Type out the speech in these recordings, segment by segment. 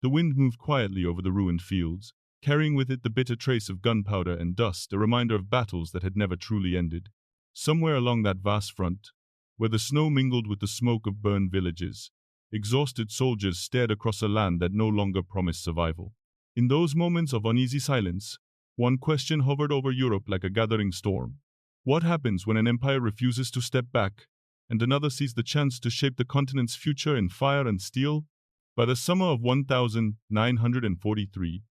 The wind moved quietly over the ruined fields, carrying with it the bitter trace of gunpowder and dust, a reminder of battles that had never truly ended. Somewhere along that vast front, where the snow mingled with the smoke of burned villages, exhausted soldiers stared across a land that no longer promised survival. In those moments of uneasy silence, one question hovered over Europe like a gathering storm. What happens when an empire refuses to step back, and another sees the chance to shape the continent's future in fire and steel? By the summer of 1943,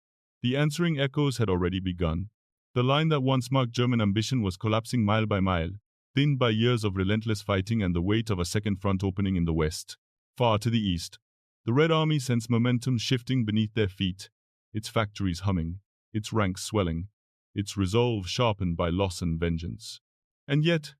the answering echoes had already begun. The line that once marked German ambition was collapsing mile by mile, thinned by years of relentless fighting and the weight of a second front opening in the west. Far to the east, the Red Army sensed momentum shifting beneath their feet, its factories humming, its ranks swelling, its resolve sharpened by loss and vengeance. And yet,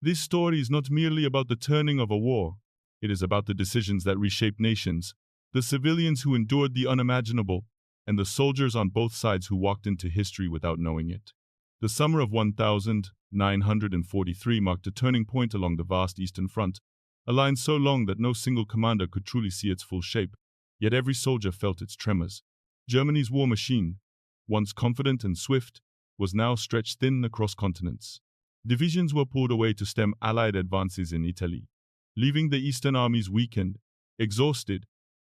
this story is not merely about the turning of a war. It is about the decisions that reshape nations, the civilians who endured the unimaginable, and the soldiers on both sides who walked into history without knowing it. The summer of 1943 marked a turning point along the vast Eastern Front, a line so long that no single commander could truly see its full shape, yet every soldier felt its tremors. Germany's war machine, once confident and swift, was now stretched thin across continents. Divisions were pulled away to stem Allied advances in Italy, leaving the Eastern armies weakened, exhausted,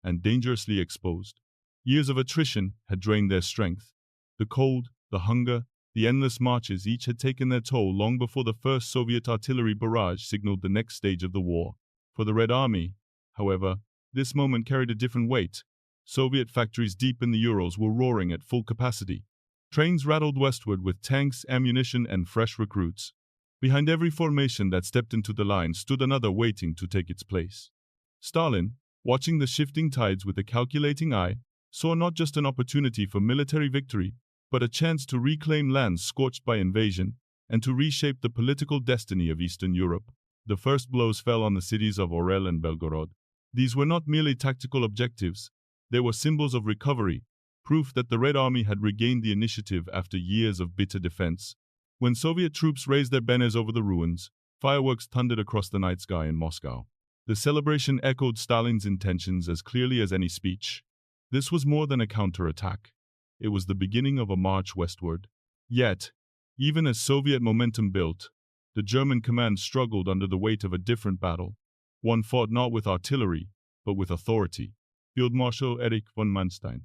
and dangerously exposed. Years of attrition had drained their strength. The cold, the hunger, the endless marches each had taken their toll long before the first Soviet artillery barrage signaled the next stage of the war. For the Red Army, however, this moment carried a different weight. Soviet factories deep in the Urals were roaring at full capacity. Trains rattled westward with tanks, ammunition, and fresh recruits. Behind every formation that stepped into the line stood another waiting to take its place. Stalin, watching the shifting tides with a calculating eye, saw not just an opportunity for military victory, but a chance to reclaim lands scorched by invasion, and to reshape the political destiny of Eastern Europe. The first blows fell on the cities of Orel and Belgorod. These were not merely tactical objectives, they were symbols of recovery, proof that the Red Army had regained the initiative after years of bitter defense. When Soviet troops raised their banners over the ruins, fireworks thundered across the night sky in Moscow. The celebration echoed Stalin's intentions as clearly as any speech. This was more than a counterattack. It was the beginning of a march westward. Yet, even as Soviet momentum built, the German command struggled under the weight of a different battle. One fought not with artillery, but with authority. Field Marshal Erich von Manstein,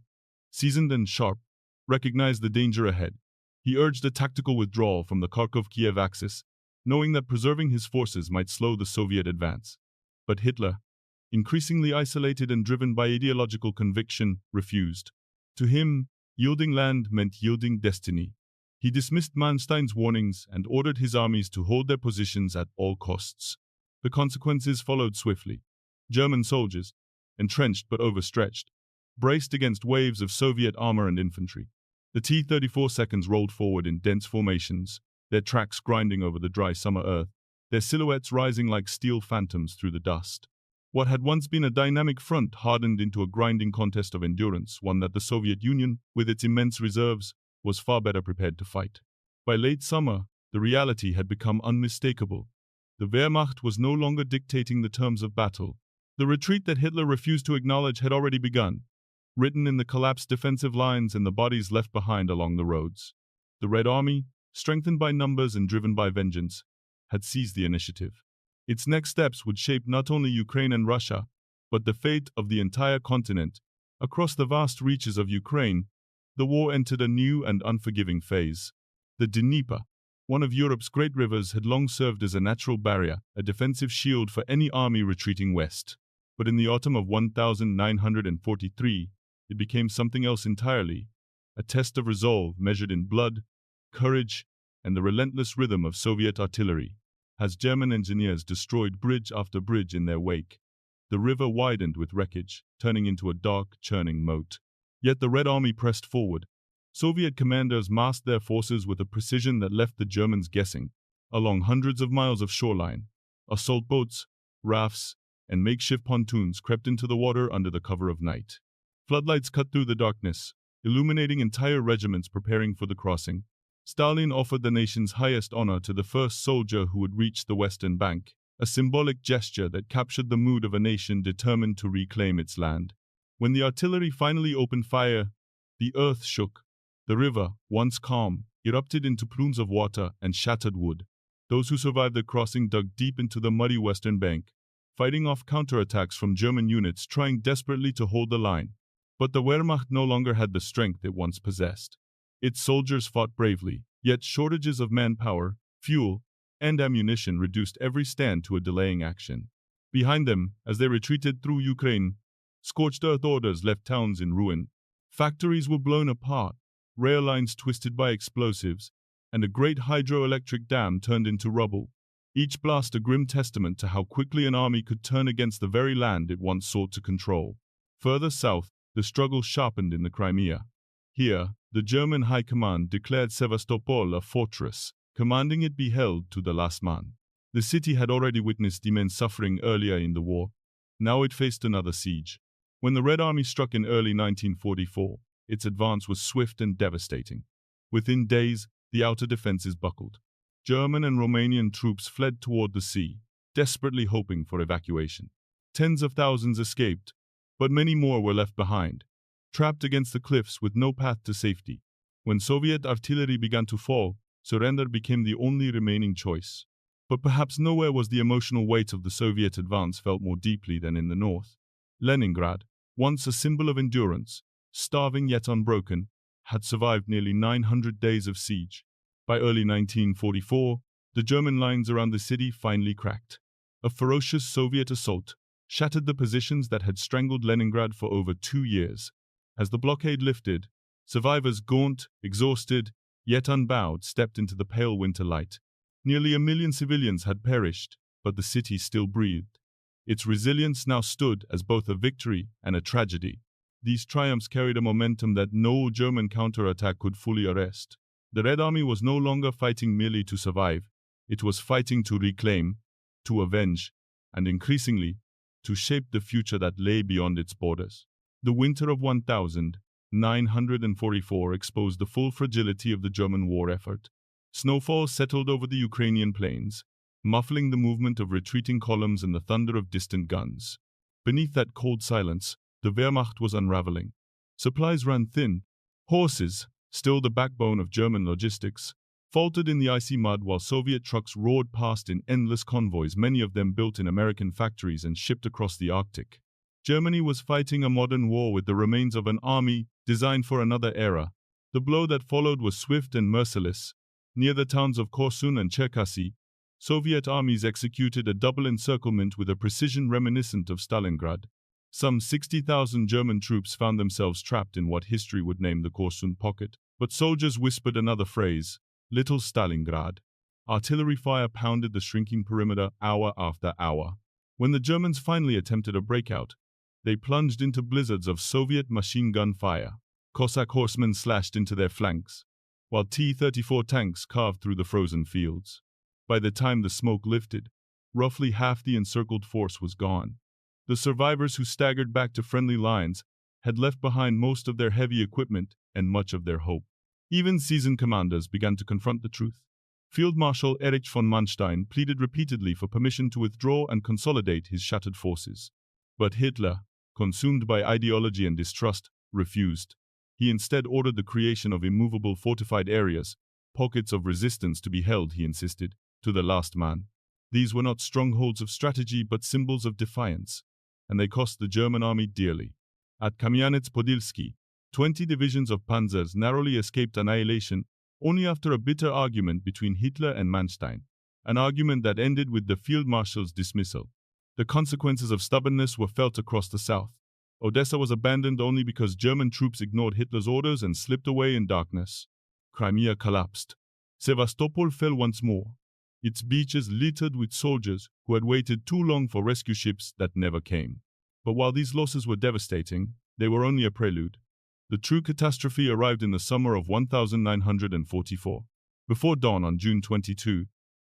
seasoned and sharp, recognized the danger ahead. He urged a tactical withdrawal from the Kharkov-Kiev axis, knowing that preserving his forces might slow the Soviet advance. But Hitler, increasingly isolated and driven by ideological conviction, refused. To him, yielding land meant yielding destiny. He dismissed Manstein's warnings and ordered his armies to hold their positions at all costs. The consequences followed swiftly. German soldiers, entrenched but overstretched, braced against waves of Soviet armor and infantry. The T-34 seconds rolled forward in dense formations, their tracks grinding over the dry summer earth, their silhouettes rising like steel phantoms through the dust. What had once been a dynamic front hardened into a grinding contest of endurance, one that the Soviet Union, with its immense reserves, was far better prepared to fight. By late summer, the reality had become unmistakable. The Wehrmacht was no longer dictating the terms of battle. The retreat that Hitler refused to acknowledge had already begun, written in the collapsed defensive lines and the bodies left behind along the roads. The Red Army, strengthened by numbers and driven by vengeance, had seized the initiative. Its next steps would shape not only Ukraine and Russia, but the fate of the entire continent. Across the vast reaches of Ukraine, the war entered a new and unforgiving phase. The Dnieper, one of Europe's great rivers, had long served as a natural barrier, a defensive shield for any army retreating west. But in the autumn of 1943, it became something else entirely, a test of resolve measured in blood, courage, and the relentless rhythm of Soviet artillery. As German engineers destroyed bridge after bridge in their wake, the river widened with wreckage, turning into a dark, churning moat. Yet the Red Army pressed forward. Soviet commanders massed their forces with a precision that left the Germans guessing. Along hundreds of miles of shoreline, assault boats, rafts, and makeshift pontoons crept into the water under the cover of night. Floodlights cut through the darkness, illuminating entire regiments preparing for the crossing. Stalin offered the nation's highest honor to the first soldier who would reach the western bank, a symbolic gesture that captured the mood of a nation determined to reclaim its land. When the artillery finally opened fire, the earth shook. The river, once calm, erupted into plumes of water and shattered wood. Those who survived the crossing dug deep into the muddy western bank, fighting off counterattacks from German units trying desperately to hold the line. But the Wehrmacht no longer had the strength it once possessed. Its soldiers fought bravely, yet shortages of manpower, fuel, and ammunition reduced every stand to a delaying action. Behind them, as they retreated through Ukraine, scorched earth orders left towns in ruin. Factories were blown apart, rail lines twisted by explosives, and a great hydroelectric dam turned into rubble. Each blast a grim testament to how quickly an army could turn against the very land it once sought to control. Further south, the struggle sharpened in the Crimea. Here, the German High Command declared Sevastopol a fortress, commanding it be held to the last man. The city had already witnessed immense suffering earlier in the war. Now it faced another siege. When the Red Army struck in early 1944, its advance was swift and devastating. Within days, the outer defenses buckled. German and Romanian troops fled toward the sea, desperately hoping for evacuation. Tens of thousands escaped, but many more were left behind, trapped against the cliffs with no path to safety. When Soviet artillery began to fall, surrender became the only remaining choice. But perhaps nowhere was the emotional weight of the Soviet advance felt more deeply than in the north. Leningrad, once a symbol of endurance, starving yet unbroken, had survived nearly 900 days of siege. By early 1944, the German lines around the city finally cracked. A ferocious Soviet assault shattered the positions that had strangled Leningrad for over 2 years. As the blockade lifted, survivors gaunt, exhausted, yet unbowed stepped into the pale winter light. Nearly 1 million civilians had perished, but the city still breathed. Its resilience now stood as both a victory and a tragedy. These triumphs carried a momentum that no German counterattack could fully arrest. The Red Army was no longer fighting merely to survive. It was fighting to reclaim, to avenge, and increasingly, to shape the future that lay beyond its borders. The winter of 1944 exposed the full fragility of the German war effort. Snowfall settled over the Ukrainian plains, muffling the movement of retreating columns and the thunder of distant guns. Beneath that cold silence, the Wehrmacht was unraveling. Supplies ran thin. Horses, still the backbone of German logistics, faltered in the icy mud while Soviet trucks roared past in endless convoys, many of them built in American factories and shipped across the Arctic. Germany was fighting a modern war with the remains of an army designed for another era. The blow that followed was swift and merciless. Near the towns of Korsun and Cherkasy, Soviet armies executed a double encirclement with a precision reminiscent of Stalingrad. Some 60,000 German troops found themselves trapped in what history would name the Korsun pocket. But soldiers whispered another phrase, "Little Stalingrad." Artillery fire pounded the shrinking perimeter hour after hour. When the Germans finally attempted a breakout, they plunged into blizzards of Soviet machine gun fire. Cossack horsemen slashed into their flanks, while T-34 tanks carved through the frozen fields. By the time the smoke lifted, roughly half the encircled force was gone. The survivors who staggered back to friendly lines had left behind most of their heavy equipment and much of their hope. Even seasoned commanders began to confront the truth. Field Marshal Erich von Manstein pleaded repeatedly for permission to withdraw and consolidate his shattered forces. But Hitler, consumed by ideology and distrust, refused. He instead ordered the creation of immovable fortified areas, pockets of resistance to be held, he insisted, to the last man. These were not strongholds of strategy but symbols of defiance, and they cost the German army dearly. At Kamianets-Podilsky, 20 divisions of panzers narrowly escaped annihilation only after a bitter argument between Hitler and Manstein, an argument that ended with the field marshal's dismissal. The consequences of stubbornness were felt across the south. Odessa was abandoned only because German troops ignored Hitler's orders and slipped away in darkness. Crimea collapsed. Sevastopol fell once more, its beaches littered with soldiers who had waited too long for rescue ships that never came. But while these losses were devastating, they were only a prelude. The true catastrophe arrived in the summer of 1944. Before dawn on June 22,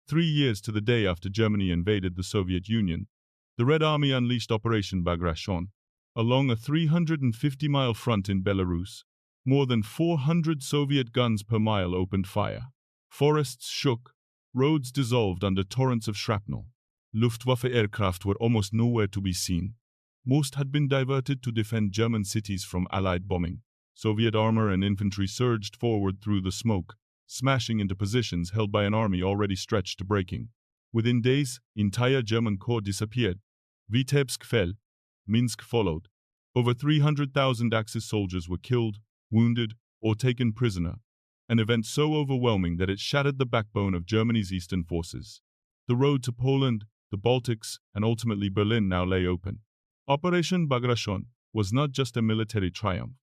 3 years to the day after Germany invaded the Soviet Union, the Red Army unleashed Operation Barbarossa. Along a 350-mile front in Belarus, more than 400 Soviet guns per mile opened fire. Forests shook, roads dissolved under torrents of shrapnel. Luftwaffe aircraft were almost nowhere to be seen. Most had been diverted to defend German cities from Allied bombing. Soviet armor and infantry surged forward through the smoke, smashing into positions held by an army already stretched to breaking. Within days, entire German corps disappeared. Vitebsk fell. Minsk followed. Over 300,000 Axis soldiers were killed, wounded, or taken prisoner, an event so overwhelming that it shattered the backbone of Germany's eastern forces. The road to Poland, the Baltics, and ultimately Berlin now lay open. Operation Barbarossa was not just a military triumph.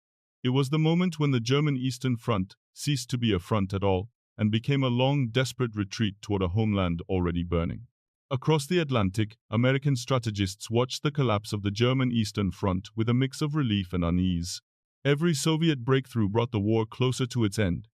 It was the moment when the German Eastern Front ceased to be a front at all and became a long, desperate retreat toward a homeland already burning. Across the Atlantic, American strategists watched the collapse of the German Eastern Front with a mix of relief and unease. Every Soviet breakthrough brought the war closer to its end.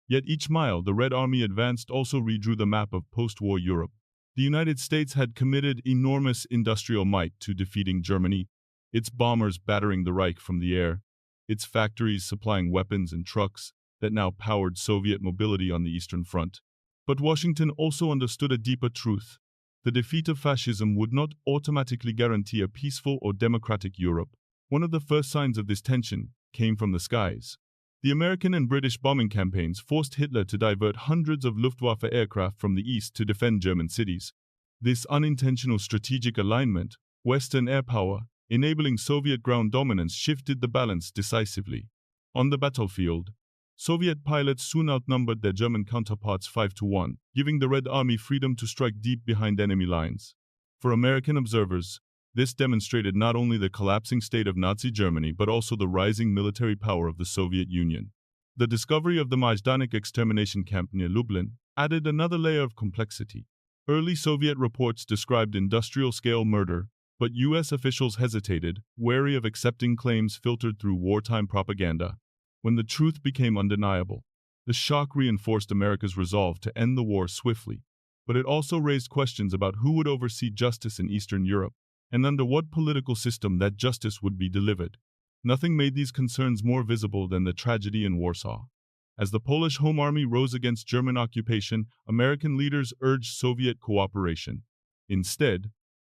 Yet each mile the Red Army advanced also redrew the map of post-war Europe. The United States had committed enormous industrial might to defeating Germany, its bombers battering the Reich from the air, its factories supplying weapons and trucks that now powered Soviet mobility on the Eastern Front. But Washington also understood a deeper truth. The defeat of fascism would not automatically guarantee a peaceful or democratic Europe. One of the first signs of this tension came from the skies. The American and British bombing campaigns forced Hitler to divert hundreds of Luftwaffe aircraft from the east to defend German cities. This unintentional strategic alignment, Western air power, enabling Soviet ground dominance, shifted the balance decisively. On the battlefield, Soviet pilots soon outnumbered their German counterparts 5-1, giving the Red Army freedom to strike deep behind enemy lines. For American observers, this demonstrated not only the collapsing state of Nazi Germany but also the rising military power of the Soviet Union. The discovery of the Majdanek extermination camp near Lublin added another layer of complexity. Early Soviet reports described industrial-scale murder, but U.S. officials hesitated, wary of accepting claims filtered through wartime propaganda. When the truth became undeniable, the shock reinforced America's resolve to end the war swiftly. But it also raised questions about who would oversee justice in Eastern Europe, and under what political system that justice would be delivered. Nothing made these concerns more visible than the tragedy in Warsaw. As the Polish Home Army rose against German occupation, American leaders urged Soviet cooperation. Instead,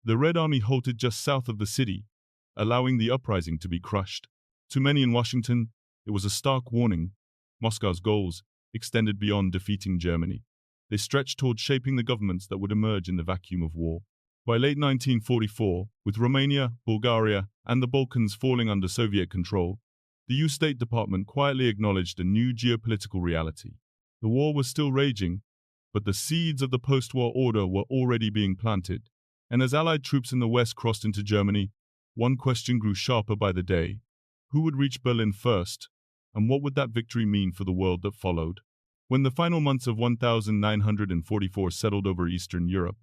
the Red Army halted just south of the city, allowing the uprising to be crushed. To many in Washington, it was a stark warning. Moscow's goals extended beyond defeating Germany. They stretched toward shaping the governments that would emerge in the vacuum of war. By late 1944, with Romania, Bulgaria, and the Balkans falling under Soviet control, the U.S. State Department quietly acknowledged a new geopolitical reality. The war was still raging, but the seeds of the post-war order were already being planted. And as Allied troops in the West crossed into Germany, one question grew sharper by the day. Who would reach Berlin first? And what would that victory mean for the world that followed? When the final months of 1944 settled over Eastern Europe,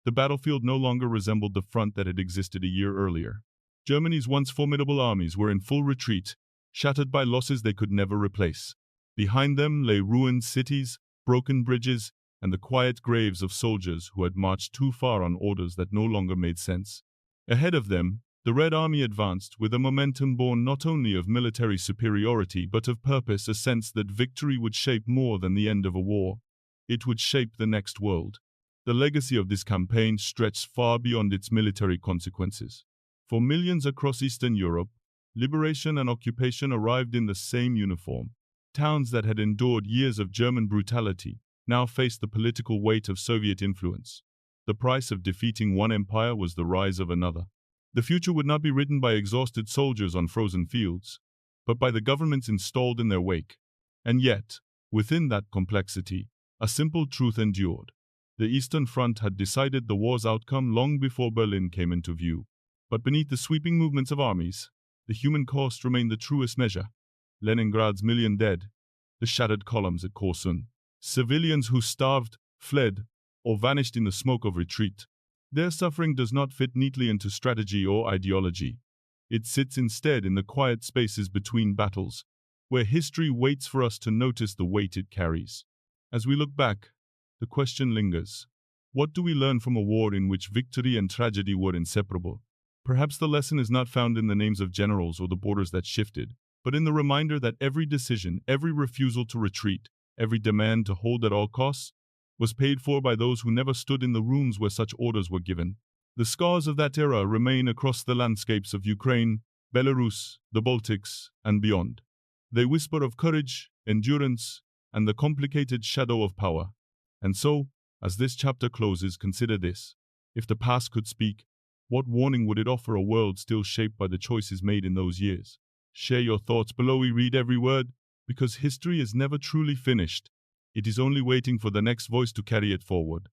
the battlefield no longer resembled the front that had existed a year earlier. Germany's once formidable armies were in full retreat, shattered by losses they could never replace. Behind them lay ruined cities, broken bridges, and the quiet graves of soldiers who had marched too far on orders that no longer made sense. Ahead of them, the Red Army advanced with a momentum born not only of military superiority but of purpose, a sense that victory would shape more than the end of a war. It would shape the next world. The legacy of this campaign stretched far beyond its military consequences. For millions across Eastern Europe, liberation and occupation arrived in the same uniform. Towns that had endured years of German brutality now faced the political weight of Soviet influence. The price of defeating one empire was the rise of another. The future would not be written by exhausted soldiers on frozen fields, but by the governments installed in their wake. And yet, within that complexity, a simple truth endured. The Eastern Front had decided the war's outcome long before Berlin came into view. But beneath the sweeping movements of armies, the human cost remained the truest measure. Leningrad's million dead, the shattered columns at Korsun, civilians who starved, fled, or vanished in the smoke of retreat. Their suffering does not fit neatly into strategy or ideology. It sits instead in the quiet spaces between battles, where history waits for us to notice the weight it carries. As we look back, the question lingers. What do we learn from a war in which victory and tragedy were inseparable? Perhaps the lesson is not found in the names of generals or the borders that shifted, but in the reminder that every decision, every refusal to retreat, every demand to hold at all costs, was paid for by those who never stood in the rooms where such orders were given. The scars of that era remain across the landscapes of Ukraine, Belarus, the Baltics, and beyond. They whisper of courage, endurance, and the complicated shadow of power. And so, as this chapter closes, consider this. If the past could speak, what warning would it offer a world still shaped by the choices made in those years? Share your thoughts below. We read every word, because history is never truly finished. It is only waiting for the next voice to carry it forward.